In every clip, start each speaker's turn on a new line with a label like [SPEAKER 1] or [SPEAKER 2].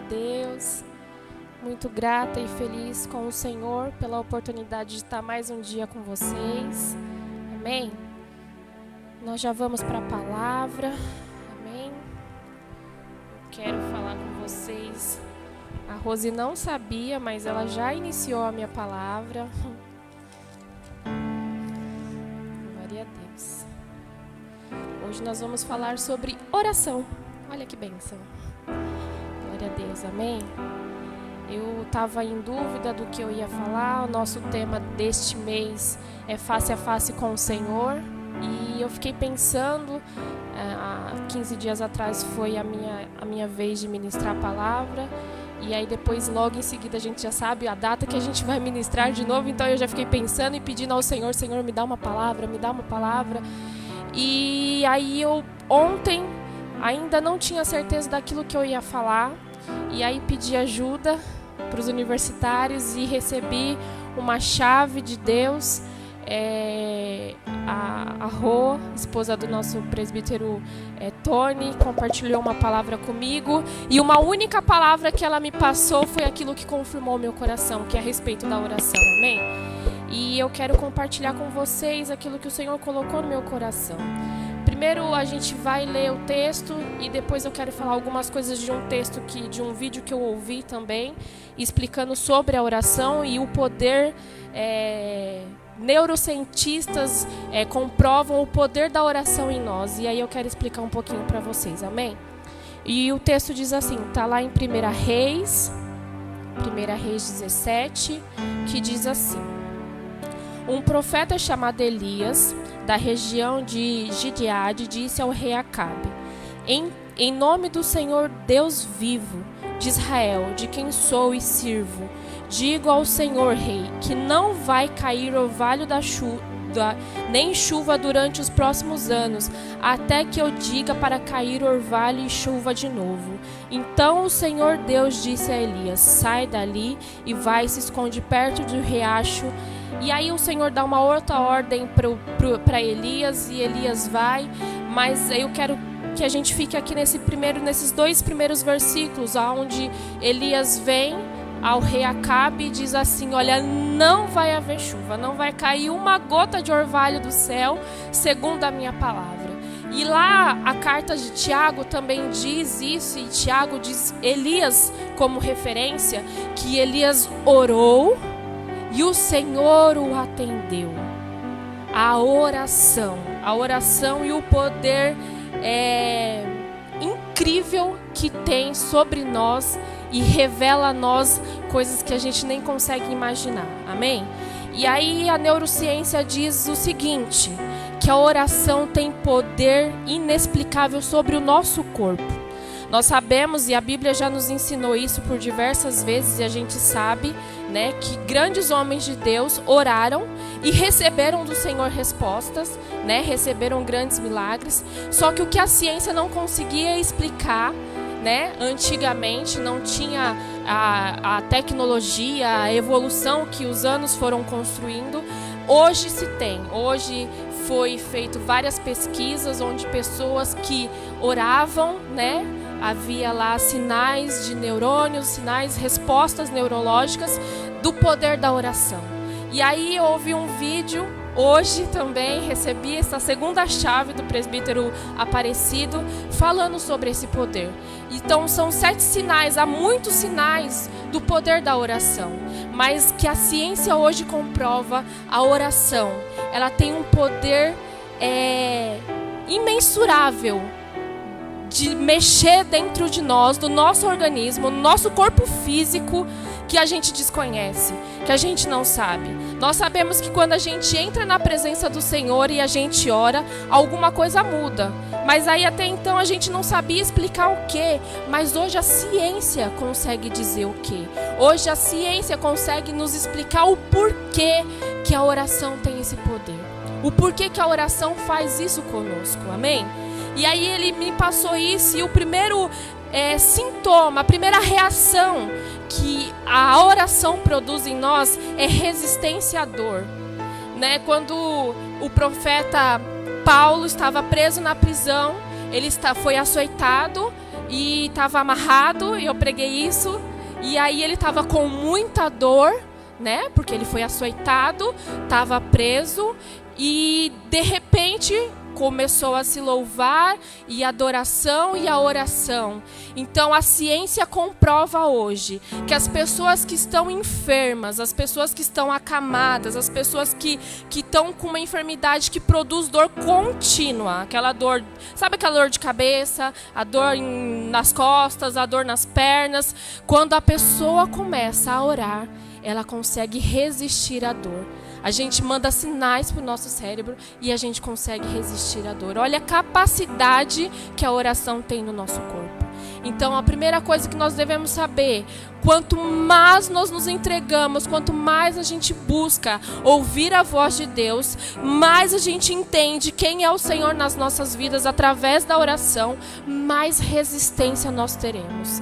[SPEAKER 1] Deus. Muito grata e feliz com o Senhor pela oportunidade de estar mais um dia com vocês. Amém? Nós já vamos para a palavra. Amém? Eu quero falar com vocês. A Rose não sabia, mas ela já iniciou a minha palavra. Glória a Deus. Hoje nós vamos falar sobre oração. Olha que bênção. Glória a Deus, amém? Eu estava em dúvida do que eu ia falar. O nosso tema deste mês é face a face com o Senhor. E eu fiquei pensando, há 15 dias atrás foi a minha vez de ministrar a palavra. E aí depois, logo em seguida, a gente já sabe a data que a gente vai ministrar de novo. Então eu já fiquei pensando e pedindo ao Senhor, Senhor, me dá uma palavra, me dá uma palavra. E aí eu ontem ainda não tinha certeza daquilo que eu ia falar. E aí pedi ajuda para os universitários e recebi uma chave de Deus. A Rô, esposa do nosso presbítero Tony, compartilhou uma palavra comigo. E uma única palavra que ela me passou foi aquilo que confirmou meu coração, que é a respeito da oração, amém? E eu quero compartilhar com vocês aquilo que o Senhor colocou no meu coração. Primeiro a gente vai ler o texto e depois eu quero falar algumas coisas de um texto de um vídeo que eu ouvi também, explicando sobre a oração e o poder. Neurocientistas comprovam o poder da oração em nós. E aí eu quero explicar um pouquinho para vocês, amém? E o texto diz assim, está lá em 1 Reis 17, que diz assim: um profeta chamado Elias, da região de Gileade, disse ao rei Acabe: em nome do Senhor Deus vivo de Israel, de quem sou e sirvo, digo ao Senhor rei, que não vai cair orvalho nem chuva durante os próximos anos, até que eu diga para cair orvalho e chuva de novo. Então o Senhor Deus disse a Elias: sai dali e vai se esconde perto do riacho. E aí o Senhor dá uma outra ordem para Elias, e Elias vai. Mas eu quero que a gente fique aqui nesses dois primeiros versículos, onde Elias vem ao rei Acabe e diz assim: olha, não vai haver chuva, não vai cair uma gota de orvalho do céu, segundo a minha palavra. E lá a carta de Tiago também diz isso, e Tiago diz Elias como referência, que Elias orou e o Senhor o atendeu. A oração e o poder incrível que tem sobre nós e revela a nós coisas que a gente nem consegue imaginar, amém? E aí a neurociência diz o seguinte, que a oração tem poder inexplicável sobre o nosso corpo. Nós sabemos, e a Bíblia já nos ensinou isso por diversas vezes, e a gente sabe, né, que grandes homens de Deus oraram e receberam do Senhor respostas, né, receberam grandes milagres. Só que o que a ciência não conseguia explicar, né, antigamente não tinha a tecnologia, a evolução que os anos foram construindo, hoje se tem. Hoje foi feito várias pesquisas onde pessoas que oravam, né, havia lá sinais de neurônios, respostas neurológicas do poder da oração. E aí houve um vídeo, hoje também recebi essa segunda chave do presbítero Aparecido, falando sobre esse poder. Então são 7 sinais, há muitos sinais do poder da oração, mas que a ciência hoje comprova, a oração, ela tem um poder imensurável de mexer dentro de nós, do nosso organismo, no nosso corpo físico, que a gente desconhece, que a gente não sabe. Nós sabemos que quando a gente entra na presença do Senhor e a gente ora, alguma coisa muda. Mas aí até então a gente não sabia explicar o quê. Mas hoje a ciência consegue dizer o quê. Hoje a ciência consegue nos explicar o porquê que a oração tem esse poder. O porquê que a oração faz isso conosco, amém? E aí ele me passou isso, e o primeiro sintoma, a primeira reação que a oração produz em nós é resistência à dor, né? Quando o profeta Paulo estava preso na prisão, ele foi açoitado e estava amarrado, e eu preguei isso, e aí ele estava com muita dor, né? Porque ele foi açoitado, estava preso, e de repente começou a se louvar, e a adoração e a oração. Então a ciência comprova hoje que as pessoas que estão enfermas, as pessoas que estão acamadas, as pessoas que estão com uma enfermidade que produz dor contínua, aquela dor, sabe aquela dor de cabeça, a dor nas costas, a dor nas pernas, quando a pessoa começa a orar, ela consegue resistir à dor. A gente manda sinais para o nosso cérebro e a gente consegue resistir à dor. Olha a capacidade que a oração tem no nosso corpo. Então, a primeira coisa que nós devemos saber, quanto mais nós nos entregamos, quanto mais a gente busca ouvir a voz de Deus, mais a gente entende quem é o Senhor nas nossas vidas através da oração, mais resistência nós teremos.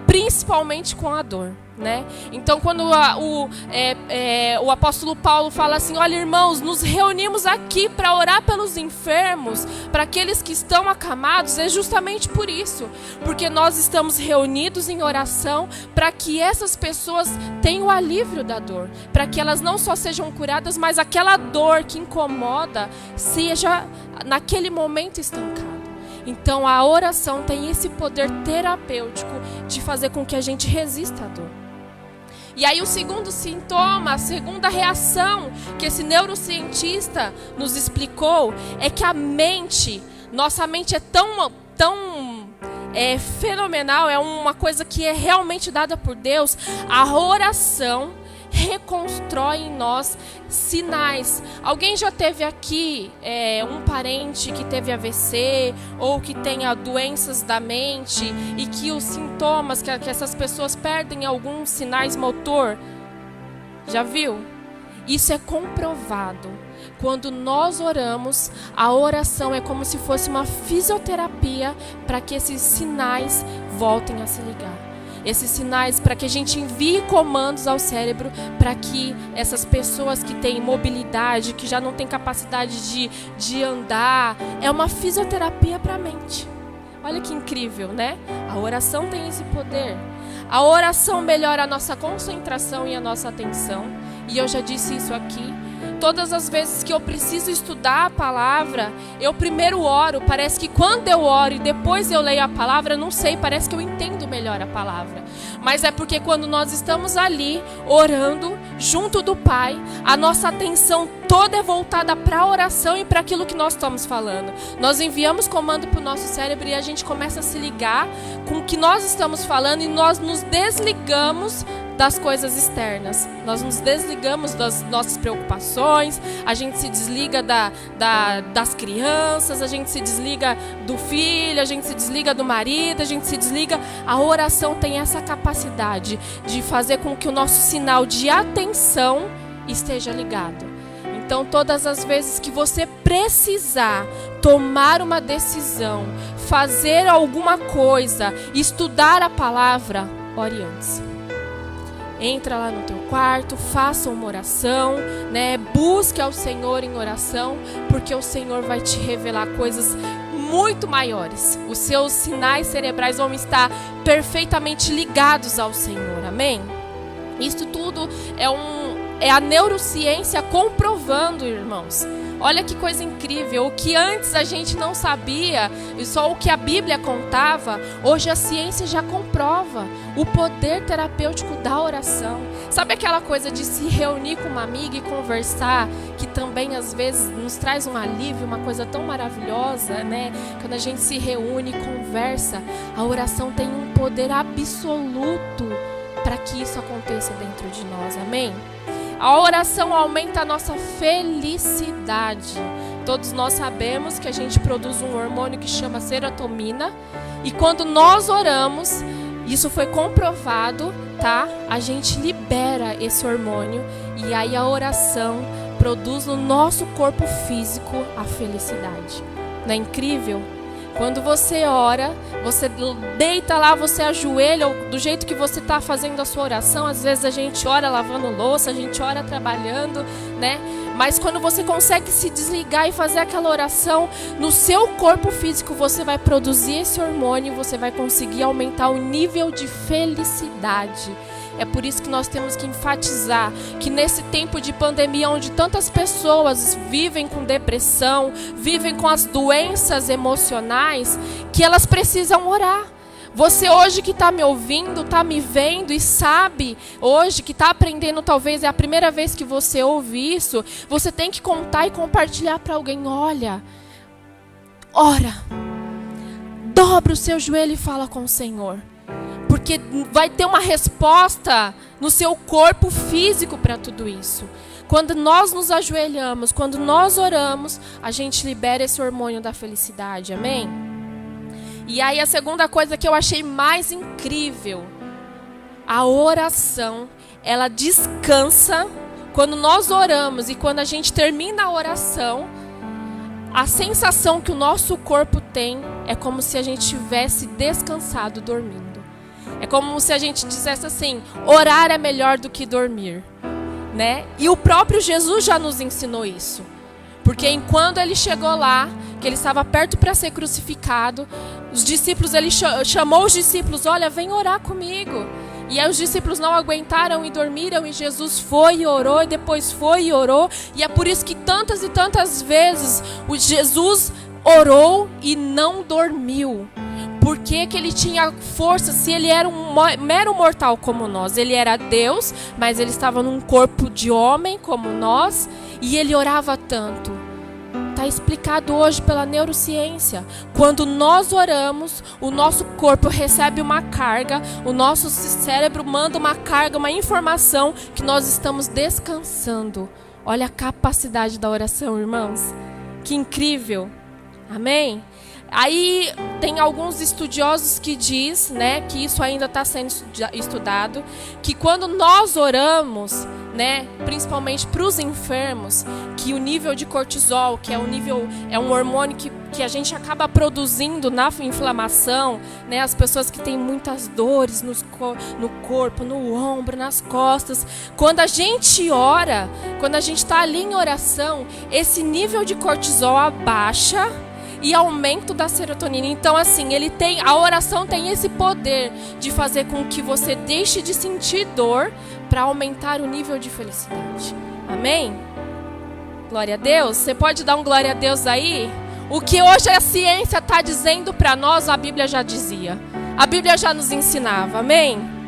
[SPEAKER 1] Principalmente com a dor, né? Então, quando o apóstolo Paulo fala assim, olha, irmãos, nos reunimos aqui para orar pelos enfermos, para aqueles que estão acamados, é justamente por isso, porque nós estamos reunidos em oração para que essas pessoas tenham o alívio da dor, para que elas não só sejam curadas, mas aquela dor que incomoda seja naquele momento estancada. Então a oração tem esse poder terapêutico de fazer com que a gente resista à dor. E aí o segundo sintoma, a segunda reação que esse neurocientista nos explicou é que a mente, nossa mente é tão fenomenal, é uma coisa que é realmente dada por Deus. A oração reconstrói em nós sinais. Alguém já teve aqui um parente que teve AVC ou que tenha doenças da mente e que os sintomas, que essas pessoas perdem alguns sinais motor? Já viu? Isso é comprovado. Quando nós oramos, a oração é como se fosse uma fisioterapia para que esses sinais voltem a se ligar. Esses sinais para que a gente envie comandos ao cérebro para que essas pessoas que têm mobilidade, que já não têm capacidade de andar, é uma fisioterapia para a mente. Olha que incrível, né? A oração tem esse poder. A oração melhora a nossa concentração e a nossa atenção. E eu já disse isso aqui. Todas as vezes que eu preciso estudar a palavra, eu primeiro oro. Parece que quando eu oro e depois eu leio a palavra, não sei, parece que eu entendo melhor a palavra. Mas é porque quando nós estamos ali, orando, junto do Pai, a nossa atenção toda é voltada para a oração e para aquilo que nós estamos falando. Nós enviamos comando para o nosso cérebro e a gente começa a se ligar com o que nós estamos falando e nós nos desligamos das coisas externas. Nós nos desligamos das nossas preocupações, a gente se desliga das crianças, a gente se desliga do filho, a gente se desliga do marido, a gente se desliga. A oração tem essa capacidade de fazer com que o nosso sinal de atenção esteja ligado. Então, todas as vezes que você precisar tomar uma decisão, fazer alguma coisa, estudar a palavra, ore antes. Entra lá no teu quarto, faça uma oração, né? Busque ao Senhor em oração, porque o Senhor vai te revelar coisas muito maiores. Os seus sinais cerebrais vão estar perfeitamente ligados ao Senhor, amém? Isso tudo é a neurociência comprovando, irmãos. Olha que coisa incrível, o que antes a gente não sabia, e só o que a Bíblia contava, hoje a ciência já comprova o poder terapêutico da oração. Sabe aquela coisa de se reunir com uma amiga e conversar, que também às vezes nos traz um alívio, uma coisa tão maravilhosa, né? Quando a gente se reúne e conversa, a oração tem um poder absoluto para que isso aconteça dentro de nós, amém? A oração aumenta a nossa felicidade. Todos nós sabemos que a gente produz um hormônio que chama serotonina. E quando nós oramos, isso foi comprovado, tá? A gente libera esse hormônio. E aí a oração produz no nosso corpo físico a felicidade. Não é incrível? Quando você ora, você deita lá, você ajoelha, do jeito que você está fazendo a sua oração. Às vezes a gente ora lavando louça, a gente ora trabalhando, né? Mas quando você consegue se desligar e fazer aquela oração, no seu corpo físico você vai produzir esse hormônio, você vai conseguir aumentar o nível de felicidade. É por isso que nós temos que enfatizar que nesse tempo de pandemia, onde tantas pessoas vivem com depressão, vivem com as doenças emocionais, que elas precisam orar. Você hoje que está me ouvindo, está me vendo e sabe, hoje que está aprendendo, talvez é a primeira vez que você ouve isso, você tem que contar e compartilhar para alguém. Olha, ora, dobra o seu joelho e fala com o Senhor. Porque vai ter uma resposta no seu corpo físico para tudo isso. Quando nós nos ajoelhamos, quando nós oramos, a gente libera esse hormônio da felicidade, amém? E aí a segunda coisa que eu achei mais incrível, a oração, ela descansa. Quando nós oramos e quando a gente termina a oração, a sensação que o nosso corpo tem é como se a gente tivesse descansado, dormindo. É como se a gente dissesse assim, orar é melhor do que dormir, né? E o próprio Jesus já nos ensinou isso. Porque enquanto ele chegou lá, que ele estava perto para ser crucificado, os discípulos, ele chamou os discípulos, olha, vem orar comigo. E aí os discípulos não aguentaram e dormiram, e Jesus foi e orou, e depois foi e orou. E é por isso que tantas e tantas vezes o Jesus orou e não dormiu. Porque que ele tinha força, se ele era um mero mortal como nós. Ele era Deus, mas ele estava num corpo de homem como nós, e ele orava tanto. Está explicado hoje pela neurociência. Quando nós oramos, o nosso corpo recebe uma carga, o nosso cérebro manda uma carga, uma informação que nós estamos descansando. Olha a capacidade da oração, irmãos. Que incrível. Amém? Aí tem alguns estudiosos que diz, né, que isso ainda está sendo estudado, que quando nós oramos, né, principalmente para os enfermos, que o nível de cortisol, que é um hormônio que a gente acaba produzindo na inflamação, né, as pessoas que têm muitas dores no corpo, no ombro, nas costas, quando a gente ora, quando a gente está ali em oração, esse nível de cortisol abaixa e aumento da serotonina. Então, assim, a oração tem esse poder de fazer com que você deixe de sentir dor para aumentar o nível de felicidade. Amém? Glória a Deus. Você pode dar um glória a Deus aí? O que hoje a ciência está dizendo para nós, a Bíblia já dizia. A Bíblia já nos ensinava. Amém?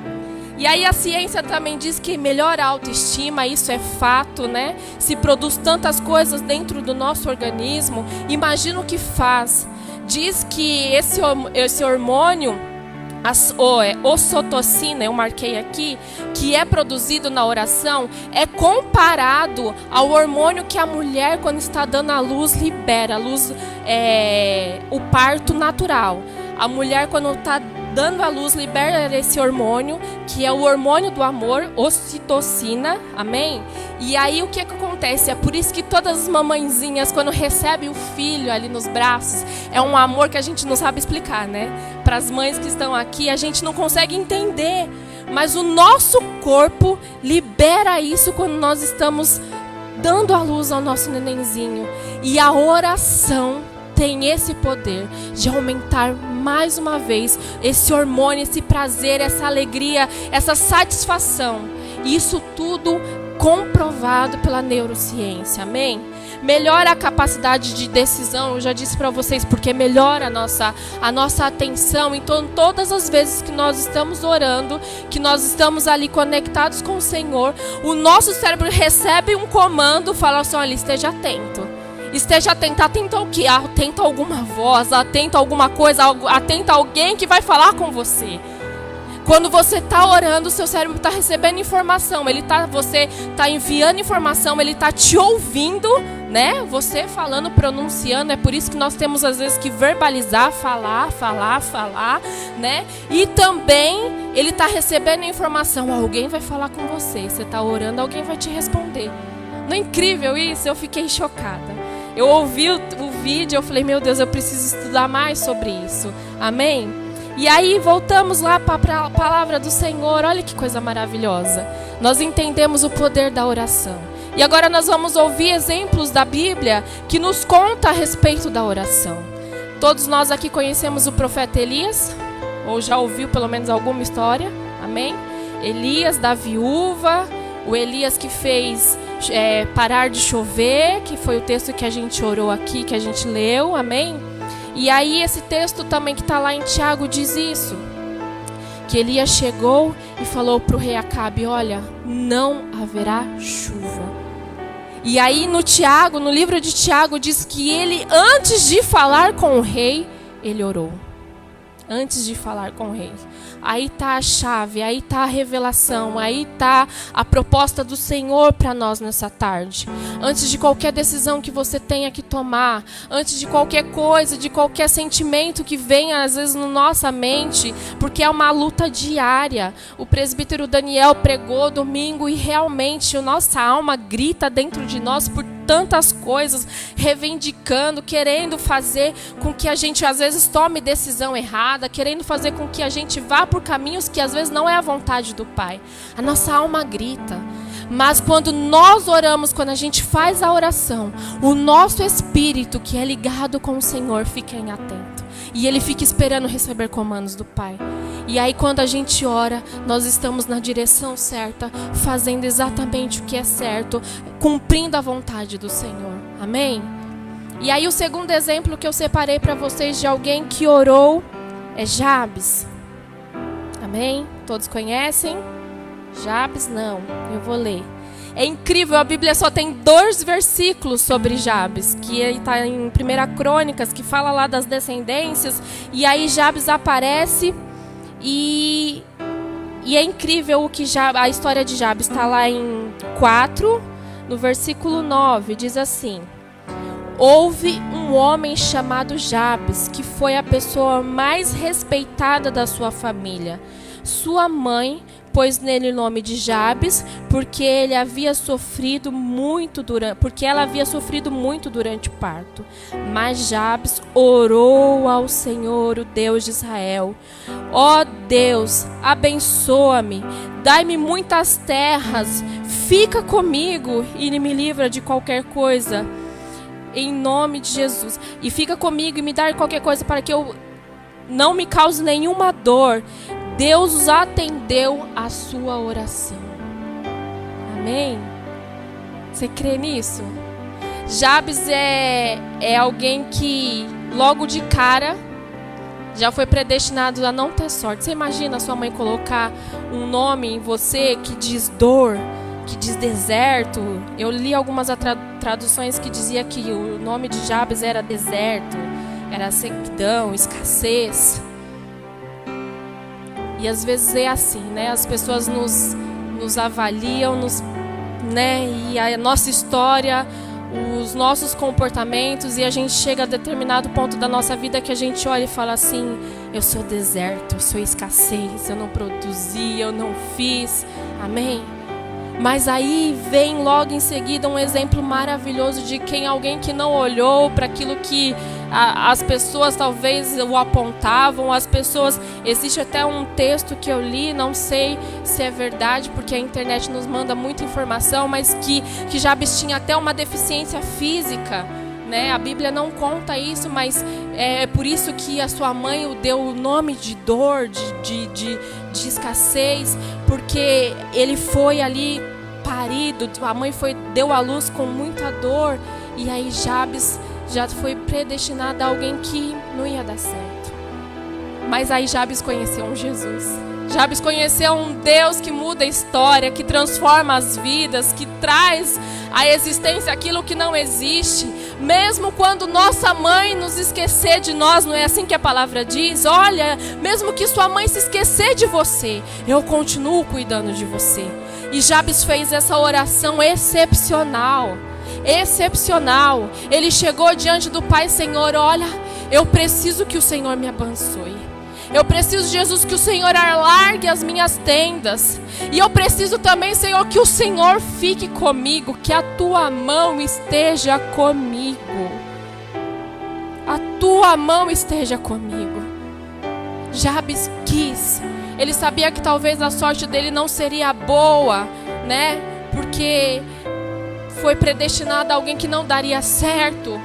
[SPEAKER 1] E aí a ciência também diz que melhora a autoestima, isso é fato, né? Se produz tantas coisas dentro do nosso organismo, imagina o que faz. Diz que esse hormônio, ocitocina, eu marquei aqui, que é produzido na oração, é comparado ao hormônio que a mulher, quando está dando à luz, libera. O parto natural. A mulher, quando está dando à luz, libera esse hormônio, que é o hormônio do amor, ocitocina, amém? E aí o que acontece? É por isso que todas as mamãezinhas, quando recebem o filho ali nos braços, é um amor que a gente não sabe explicar, né? Para as mães que estão aqui, a gente não consegue entender, mas o nosso corpo libera isso quando nós estamos dando à luz ao nosso nenenzinho. E a oração tem esse poder de aumentar mais uma vez esse hormônio, esse prazer, essa alegria, essa satisfação. Isso tudo comprovado pela neurociência, amém? Melhora a capacidade de decisão, eu já disse para vocês, porque melhora a nossa atenção. Então, todas as vezes que nós estamos orando, que nós estamos ali conectados com o Senhor, o nosso cérebro recebe um comando, fala assim, olha, esteja atento. Esteja atento, atento ao quê? Atento a alguma voz, atento a alguma coisa, atento a alguém que vai falar com você. Quando você está orando, o seu cérebro está recebendo informação, você está enviando informação, ele está te ouvindo, né? Você falando, pronunciando, é por isso que nós temos às vezes que verbalizar, falar, né? E também ele está recebendo informação, alguém vai falar com você, você está orando, alguém vai te responder. Não é incrível isso? Eu fiquei chocada. Eu ouvi o vídeo, eu falei, meu Deus, eu preciso estudar mais sobre isso. Amém? E aí voltamos lá para a palavra do Senhor. Olha que coisa maravilhosa. Nós entendemos o poder da oração. E agora nós vamos ouvir exemplos da Bíblia que nos conta a respeito da oração. Todos nós aqui conhecemos o profeta Elias, ou já ouviu pelo menos alguma história. Amém? Elias da viúva, o Elias que fez parar de chover, que foi o texto que a gente orou aqui, que a gente leu. Amém? E aí esse texto também que está lá em Tiago diz isso, que Elias chegou e falou para o rei Acabe, olha, não haverá chuva. E aí no livro de Tiago diz que ele, antes de falar com o rei, ele orou. Antes de falar com o rei. Aí está a chave, aí está a revelação, aí está a proposta do Senhor para nós nessa tarde. Antes de qualquer decisão que você tenha que tomar, antes de qualquer coisa, de qualquer sentimento que venha às vezes na nossa mente, porque é uma luta diária. O presbítero Daniel pregou domingo e realmente a nossa alma grita dentro de nós por tantas coisas, reivindicando, querendo fazer com que a gente às vezes tome decisão errada, querendo fazer com que a gente vá por caminhos que às vezes não é a vontade do Pai. A nossa alma grita. Mas quando nós oramos, quando a gente faz a oração, o nosso espírito que é ligado com o Senhor fica em atento. E ele fica esperando receber comandos do Pai. E aí quando a gente ora, nós estamos na direção certa, fazendo exatamente o que é certo, cumprindo a vontade do Senhor. Amém? E aí o segundo exemplo que eu separei para vocês de alguém que orou é Jabes. Amém? Todos conhecem? Jabes? Não, eu vou ler. É incrível, a Bíblia só tem 2 versículos sobre Jabes, que está em 1 Crônicas, que fala lá das descendências, e aí Jabes aparece e é incrível o que a história de Jabes está lá em 4, no versículo 9, diz assim: houve um homem chamado Jabes, que foi a pessoa mais respeitada da sua família. Sua mãe pôs nele o nome de Jabes, porque ela havia sofrido muito durante o parto. Mas Jabes orou ao Senhor, o Deus de Israel: ó Deus, abençoa-me, dai-me muitas terras, fica comigo e me livra de qualquer coisa, em nome de Jesus. E fica comigo e me dá qualquer coisa para que eu não me cause nenhuma dor. Deus atendeu a sua oração. Amém? Você crê nisso? Jabes é alguém que logo de cara já foi predestinado a não ter sorte. Você imagina a sua mãe colocar um nome em você que diz dor, que diz deserto? Eu li algumas traduções que dizia que o nome de Jabes era deserto, era sequidão, escassez. E às vezes é assim, né? As pessoas nos avaliam, né? E a nossa história, os nossos comportamentos, e a gente chega a determinado ponto da nossa vida que a gente olha e fala assim: eu sou deserto, eu sou escassez, eu não produzi, eu não fiz. Amém? Mas aí vem logo em seguida um exemplo maravilhoso de alguém que não olhou para aquilo que as pessoas talvez o apontavam. As pessoas, existe até um texto que eu li, não sei se é verdade, porque a internet nos manda muita informação, mas que Jabes tinha até uma deficiência física, né? A Bíblia não conta isso, mas é por isso que a sua mãe o deu o nome de dor, de escassez, porque ele foi ali parido, a mãe deu à luz com muita dor, e aí Jabes já foi predestinado a alguém que não ia dar certo. Mas aí Jabes conheceu um Jesus. Jabes conheceu um Deus que muda a história, que transforma as vidas, que traz à existência aquilo que não existe. Mesmo quando nossa mãe nos esquecer de nós, não é assim que a palavra diz? Olha, mesmo que sua mãe se esquecer de você, eu continuo cuidando de você. E Jabes fez essa oração excepcional. Excepcional. Ele chegou diante do Pai: Senhor, olha, eu preciso que o Senhor me abençoe. Eu preciso, Jesus, que o Senhor alargue as minhas tendas. E eu preciso também, Senhor, que o Senhor fique comigo, que a tua mão esteja comigo. tua mão esteja comigo. Jabes quis. Ele sabia que talvez a sorte dele não seria boa, né? Porque foi predestinado a alguém que não daria certo.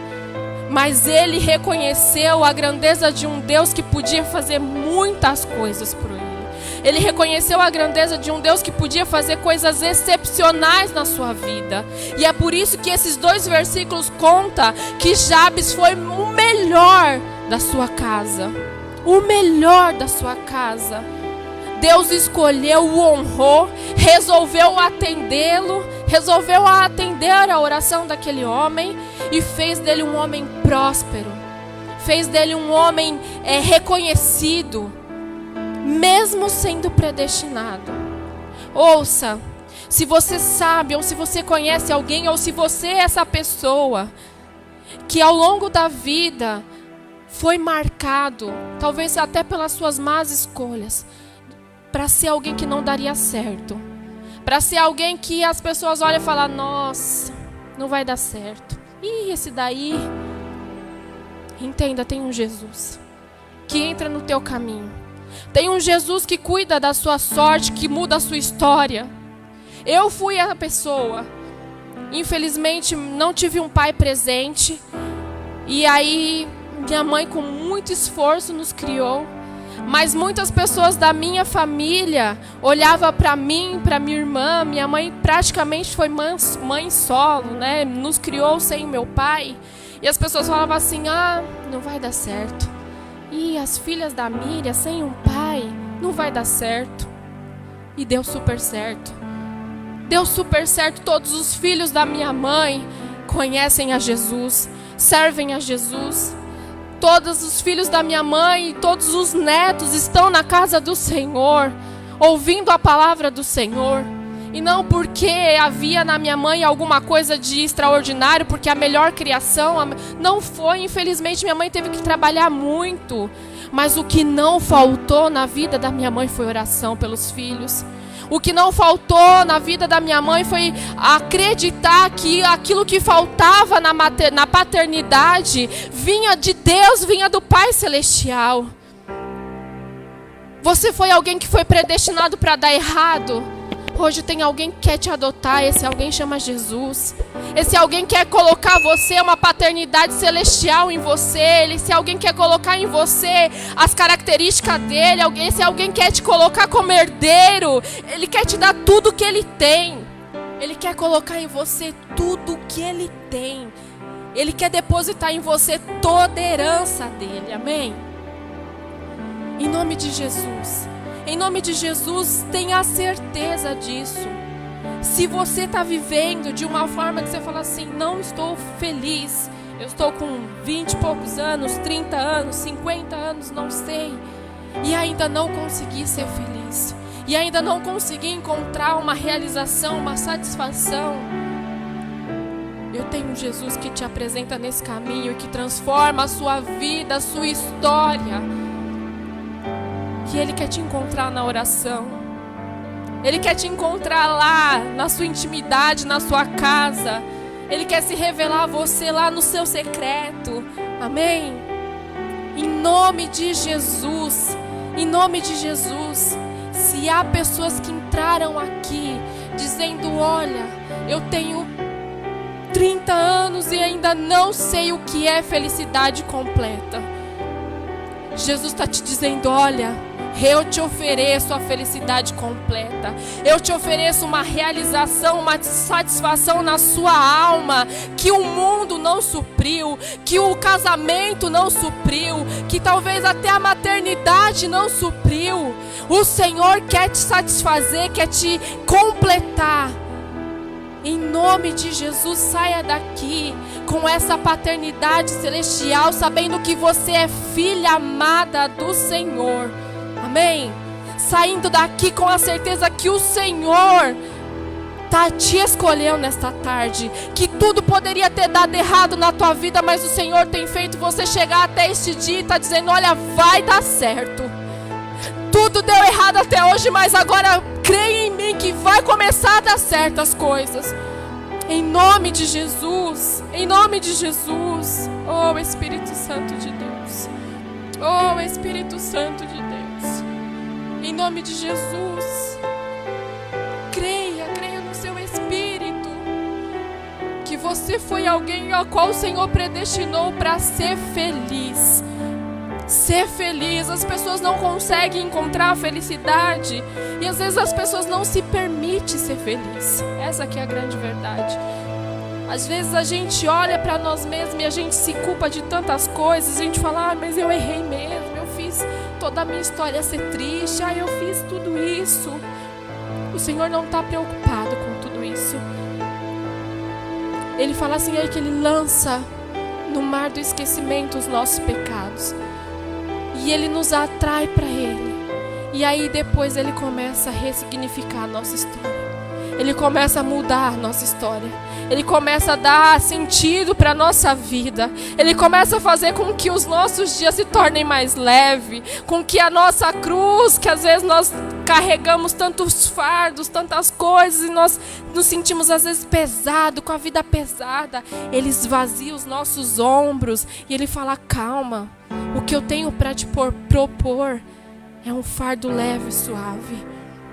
[SPEAKER 1] Mas ele reconheceu a grandeza de um Deus que podia fazer muitas coisas por ele. Ele reconheceu a grandeza de um Deus que podia fazer coisas excepcionais na sua vida. E é por isso que esses 2 versículos contam que Jabes foi o melhor da sua casa. O melhor da sua casa. Deus escolheu, o honrou, resolveu atendê-lo, resolveu atender a oração daquele homem e fez dele um homem próspero, fez dele um homem reconhecido, mesmo sendo predestinado. Ouça, se você sabe ou se você conhece alguém ou se você é essa pessoa que ao longo da vida foi marcado, talvez até pelas suas más escolhas, para ser alguém que não daria certo, para ser alguém que as pessoas olham e falam: nossa, não vai dar certo. E esse daí, entenda, tem um Jesus que entra no teu caminho. Tem um Jesus que cuida da sua sorte, que muda a sua história. Eu fui a pessoa, infelizmente não tive um pai presente. E aí minha mãe com muito esforço nos criou. Mas muitas pessoas da minha família olhavam para mim, para minha irmã. Minha mãe praticamente foi mãe solo, né? Nos criou sem meu pai. E as pessoas falavam assim: ah, não vai dar certo. E as filhas da Miriam sem um pai, não vai dar certo. E deu super certo. Deu super certo. Todos os filhos da minha mãe conhecem a Jesus, servem a Jesus. Todos os filhos da minha mãe e todos os netos estão na casa do Senhor, ouvindo a palavra do Senhor. E não porque havia na minha mãe alguma coisa de extraordinário, porque a melhor criação não foi. Infelizmente minha mãe teve que trabalhar muito. Mas o que não faltou na vida da minha mãe foi oração pelos filhos. O que não faltou na vida da minha mãe foi acreditar que aquilo que faltava na paternidade vinha de Deus, vinha do Pai Celestial. Você foi alguém que foi predestinado para dar errado. Hoje tem alguém que quer te adotar, esse alguém chama Jesus. Esse alguém quer colocar você, uma paternidade celestial em você. Esse alguém quer colocar em você as características dele. Esse alguém quer te colocar como herdeiro. Ele quer te dar tudo que ele tem. Ele quer colocar em você tudo que ele tem. Ele quer depositar em você toda a herança dele, amém? Em nome de Jesus. Em nome de Jesus, tenha certeza disso. Se você está vivendo de uma forma que você fala assim: não estou feliz, eu estou com 20 e poucos anos, 30 anos, 50 anos, não sei, e ainda não consegui ser feliz, e ainda não consegui encontrar uma realização, uma satisfação, eu tenho um Jesus que te apresenta nesse caminho, que transforma a sua vida, a sua história. Que Ele quer te encontrar na oração. Ele quer te encontrar lá, na sua intimidade, na sua casa. Ele quer se revelar a você lá no seu secreto. Amém? Em nome de Jesus. Em nome de Jesus. Se há pessoas que entraram aqui dizendo: olha, eu tenho 30 anos e ainda não sei o que é felicidade completa. Jesus está te dizendo: olha, eu te ofereço a felicidade completa. Eu te ofereço uma realização, uma satisfação na sua alma que o mundo não supriu, que o casamento não supriu, que talvez até a maternidade não supriu. O Senhor quer te satisfazer, quer te completar. Em nome de Jesus, saia daqui com essa paternidade celestial, sabendo que você é filha amada do Senhor. Amém? Saindo daqui com a certeza que o Senhor te escolheu nesta tarde. Que tudo poderia ter dado errado na tua vida, mas o Senhor tem feito você chegar até este dia e está dizendo: olha, vai dar certo. Tudo deu errado até hoje, mas agora creia em mim que vai começar a dar certo as coisas. Em nome de Jesus. Em nome de Jesus. Deus. Oh, Espírito Santo de Deus. Oh, Espírito Santo de Deus. Em nome de Jesus. Creia no seu espírito. Que você foi alguém ao qual o Senhor predestinou para ser feliz. Ser feliz. As pessoas não conseguem encontrar a felicidade. E às vezes as pessoas não se permitem ser feliz. Essa aqui é a grande verdade. Às vezes a gente olha para nós mesmos e a gente se culpa de tantas coisas. A gente fala, mas eu errei mesmo. Eu fiz toda a minha história ser triste. Eu fiz tudo isso. O Senhor não está preocupado com tudo isso. Ele fala assim aí que Ele lança no mar do esquecimento os nossos pecados. E Ele nos atrai para Ele. E aí depois Ele começa a ressignificar a nossa história. Ele começa a mudar a nossa história. Ele começa a dar sentido para a nossa vida. Ele começa a fazer com que os nossos dias se tornem mais leves. Com que a nossa cruz, que às vezes nós carregamos tantos fardos, tantas coisas, e nós nos sentimos às vezes pesado, com a vida pesada. Ele esvazia os nossos ombros e Ele fala, calma, o que eu tenho para te propor é um fardo leve e suave.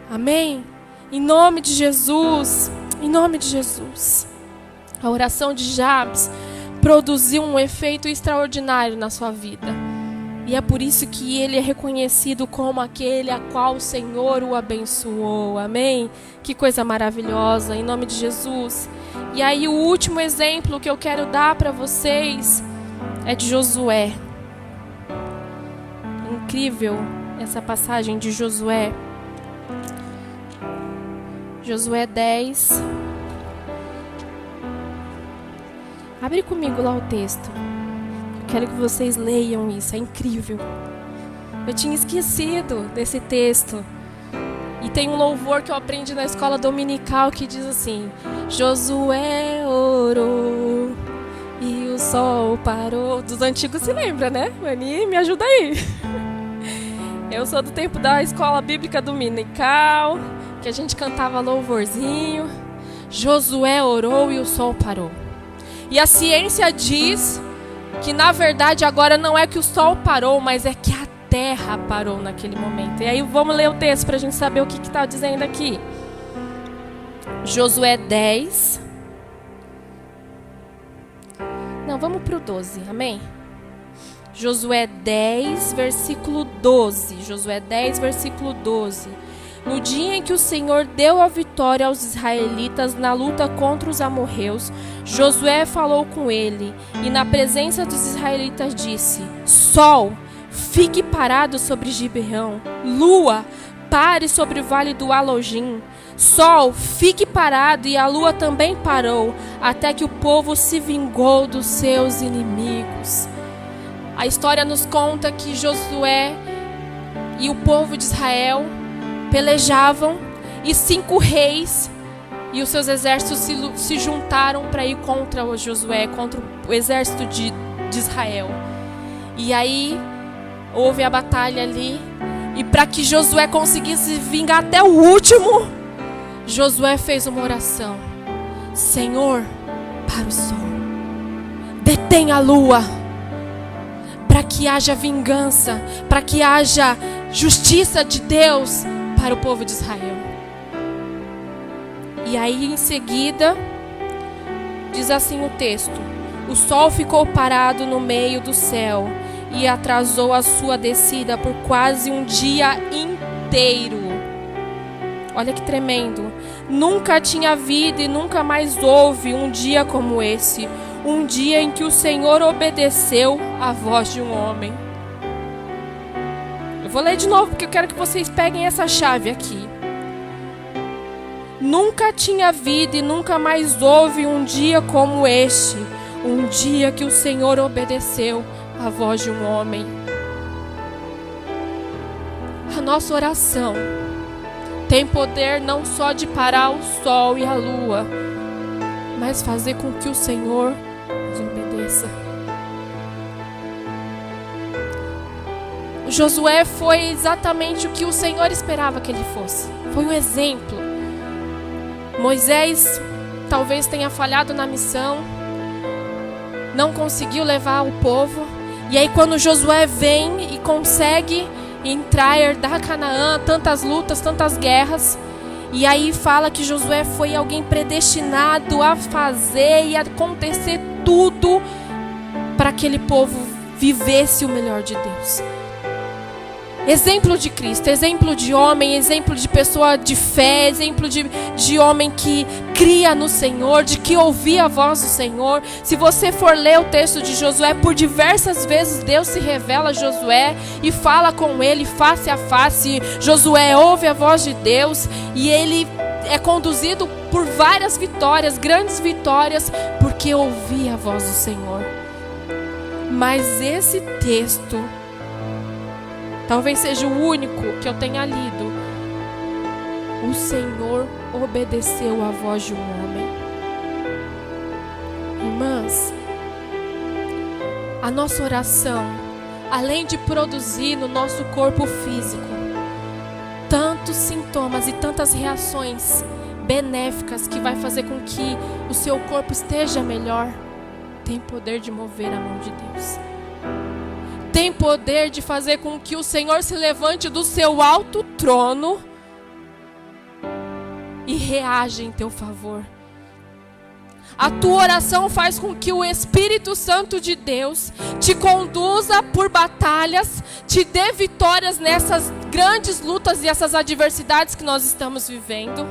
[SPEAKER 1] Amém? Em nome de Jesus, em nome de Jesus. A oração de Jabes produziu um efeito extraordinário na sua vida. E é por isso que ele é reconhecido como aquele a qual o Senhor o abençoou. Amém? Que coisa maravilhosa, em nome de Jesus. E aí o último exemplo que eu quero dar para vocês é de Josué. Incrível essa passagem de Josué. Josué 10. Abre comigo lá o texto. Eu quero que vocês leiam isso, é incrível. Eu tinha esquecido desse texto. E tem um louvor que eu aprendi na escola dominical que diz assim: Josué orou e o sol parou. Dos antigos se lembra, né? Mani, me ajuda aí. Eu sou do tempo da escola bíblica dominical, que a gente cantava louvorzinho. Josué orou e o sol parou. E a ciência diz que na verdade agora não é que o sol parou, mas é que a terra parou naquele momento. E aí vamos ler o texto para a gente saber o que está dizendo aqui. Josué 10. Não, vamos para o 12, amém? Josué 10, versículo 12. Josué 10, versículo 12. No dia em que o Senhor deu a vitória aos israelitas na luta contra os amorreus, Josué falou com ele e na presença dos israelitas disse: Sol, fique parado sobre Gibeão. Lua, pare sobre o vale do Alojim. Sol, fique parado, e a lua também parou, até que o povo se vingou dos seus inimigos. A história nos conta que Josué e o povo de Israel pelejavam, e 5 reis e os seus exércitos se juntaram para ir contra o Josué, contra o exército de Israel. E aí houve a batalha ali, e para que Josué conseguisse vingar até o último, Josué fez uma oração: Senhor, para o sol, detém a lua, para que haja vingança, para que haja justiça de Deus para o povo de Israel. E aí em seguida diz assim o texto: o sol ficou parado no meio do céu e atrasou a sua descida por quase um dia inteiro. Olha que tremendo. Nunca tinha havido e nunca mais houve um dia como esse, um dia em que o Senhor obedeceu à voz de um homem. Eu vou ler de novo porque eu quero que vocês peguem essa chave aqui. Nunca tinha havido e nunca mais houve um dia como este, um dia que o Senhor obedeceu à voz de um homem. A nossa oração tem poder não só de parar o sol e a lua, mas fazer com que o Senhor nos obedeça. Josué foi exatamente o que o Senhor esperava que ele fosse. Foi um exemplo. Moisés talvez tenha falhado na missão. não conseguiu levar o povo. E aí quando Josué vem e consegue entrar, herdar Canaã, tantas lutas, tantas guerras. E aí fala que Josué foi alguém predestinado a fazer e acontecer tudo para que aquele povo vivesse o melhor de Deus. Exemplo de Cristo, exemplo de homem, exemplo de pessoa de fé, exemplo de homem que cria no Senhor, de que ouvia a voz do Senhor. Se você for ler o texto de Josué, por diversas vezes Deus se revela a Josué e fala com ele face a face. Josué ouve a voz de Deus e ele é conduzido por várias vitórias, grandes vitórias, porque ouvia a voz do Senhor. Mas esse texto talvez seja o único que eu tenha lido. O Senhor obedeceu à voz de um homem. Irmãs, a nossa oração, além de produzir no nosso corpo físico tantos sintomas e tantas reações benéficas que vai fazer com que o seu corpo esteja melhor, tem poder de mover a mão de Deus. Tem poder de fazer com que o Senhor se levante do seu alto trono e reaja em teu favor. A tua oração faz com que o Espírito Santo de Deus te conduza por batalhas, te dê vitórias nessas grandes lutas e essas adversidades que nós estamos vivendo.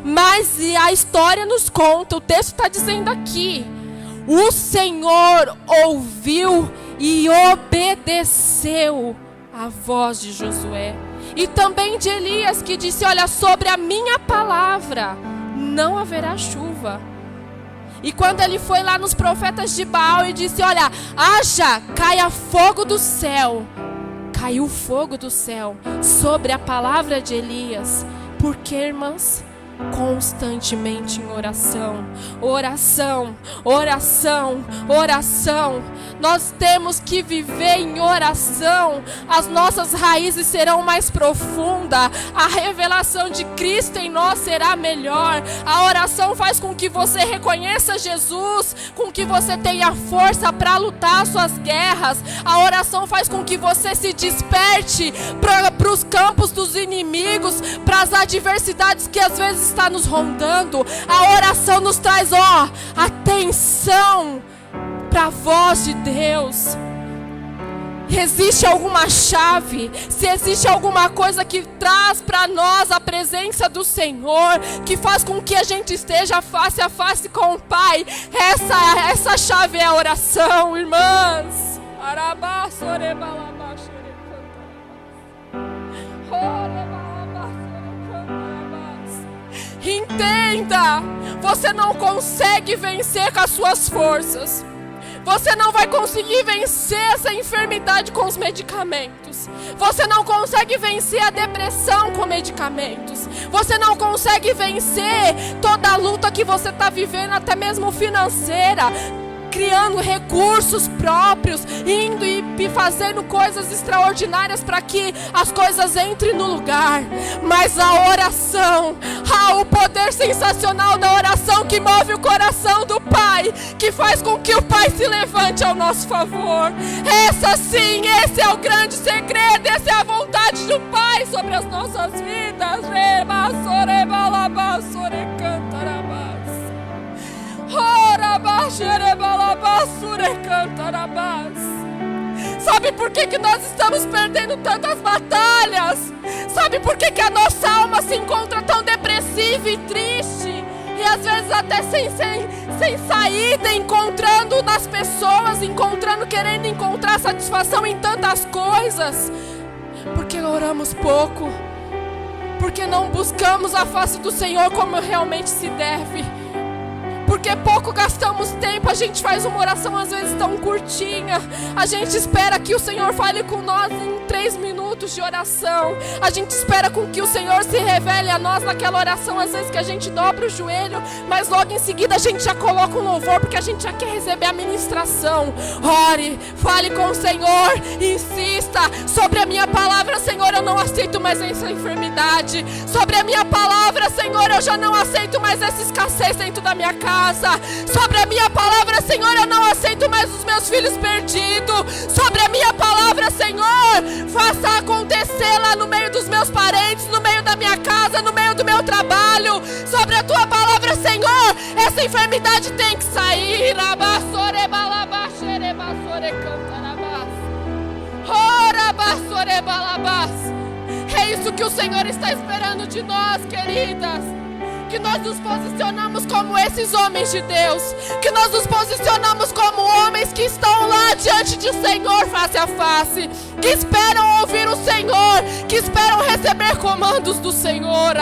[SPEAKER 1] Mas a história nos conta, o texto está dizendo aqui, o Senhor ouviu e obedeceu a voz de Josué. E também de Elias, que disse, olha, sobre a minha palavra não haverá chuva. E quando ele foi lá nos profetas de Baal e disse, olha, haja, caia fogo do céu. Caiu fogo do céu sobre a palavra de Elias. Porque, irmãs, constantemente em oração, oração, oração, oração. Nós temos que viver em oração. As nossas raízes serão mais profundas. A revelação de Cristo em nós será melhor. A oração faz com que você reconheça Jesus, com que você tenha força para lutar as suas guerras. A oração faz com que você se desperte para os campos dos inimigos, para as adversidades que às vezes está nos rondando. A oração nos traz, atenção para a voz de Deus. Existe alguma chave, se existe alguma coisa que traz para nós a presença do Senhor, que faz com que a gente esteja face a face com o Pai, essa chave é a oração, irmãs. Entenda, você não consegue vencer com as suas forças. Você não vai conseguir vencer essa enfermidade com os medicamentos. Você não consegue vencer a depressão com medicamentos. Você não consegue vencer toda a luta que você está vivendo, até mesmo financeira, criando recursos próprios, indo e fazendo coisas extraordinárias para que as coisas entrem no lugar. Mas a oração, o poder sensacional da oração que move o coração do Pai, que faz com que o Pai se levante ao nosso favor. Esse é o grande segredo, essa é a vontade do Pai sobre as nossas vidas. Sabe por que nós estamos perdendo tantas batalhas? Sabe por que a nossa alma se encontra tão depressiva e triste? E às vezes até sem saída, encontrando nas pessoas, querendo encontrar satisfação em tantas coisas. Porque oramos pouco. Porque não buscamos a face do Senhor como realmente se deve. Porque pouco gastamos tempo, a gente faz uma oração às vezes tão curtinha. A gente espera que o Senhor fale com nós em 3 minutos de oração. A gente espera com que o Senhor se revele a nós naquela oração, às vezes que a gente dobra o joelho, mas logo em seguida a gente já coloca um louvor, porque a gente já quer receber a ministração. Ore, fale com o Senhor, insista. Sobre a minha palavra, Senhor, eu não aceito mais essa enfermidade. Sobre a minha palavra, Senhor, eu já não aceito mais essa escassez dentro da minha casa. casa. Sobre a minha palavra, Senhor, eu não aceito mais os meus filhos perdidos. Sobre a minha palavra, Senhor, faça acontecer lá no meio dos meus parentes, no meio da minha casa, no meio do meu trabalho. Sobre a tua palavra, Senhor, essa enfermidade tem que sair. É isso que o Senhor está esperando de nós, queridas. Que nós nos posicionamos como esses homens de Deus. Que nós nos posicionamos como homens que estão lá diante do Senhor face a face. Que esperam ouvir o Senhor. Que esperam receber comandos do Senhor.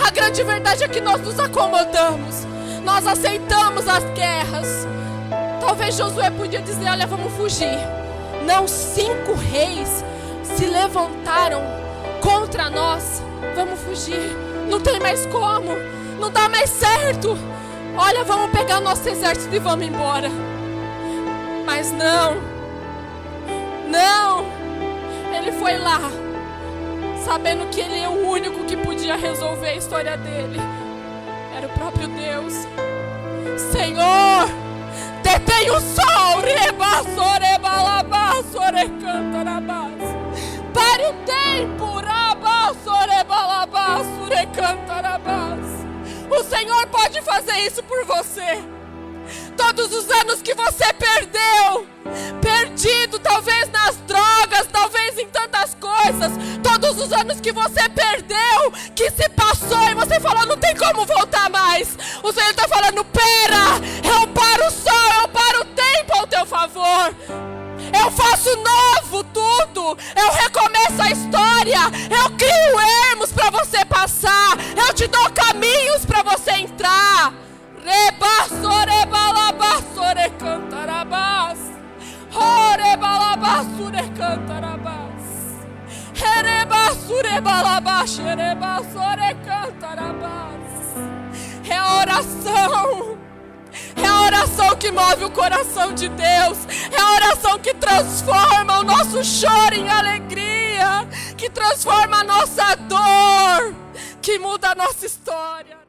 [SPEAKER 1] A grande verdade é que nós nos acomodamos. Nós aceitamos as guerras. Talvez Josué podia dizer, olha, vamos fugir. Não, 5 reis se levantaram contra nós. Vamos fugir. Não tem mais como. Não dá mais certo. Olha, vamos pegar nosso exército e vamos embora. Mas não. Não. Ele foi lá, sabendo que ele é o único que podia resolver a história dele. Era o próprio Deus. Senhor, detém o sol. Pare o tempo. O Senhor pode fazer isso por você. Todos os anos que você perdeu, perdido talvez nas drogas, talvez em tantas coisas, todos os anos que você perdeu, que se passou e você falou, não tem como voltar mais. O Senhor está falando, pera, eu paro o sol, eu paro o tempo ao teu favor. Eu faço novo tudo. Eu recomeço a história. Eu crio ermos para você passar. Eu te dou caminhcaminhos para você entrar. É a oração. É a oração que move o coração de Deus. É a oração que transforma o nosso choro em alegria, que transforma a nossa dor, que muda a nossa história.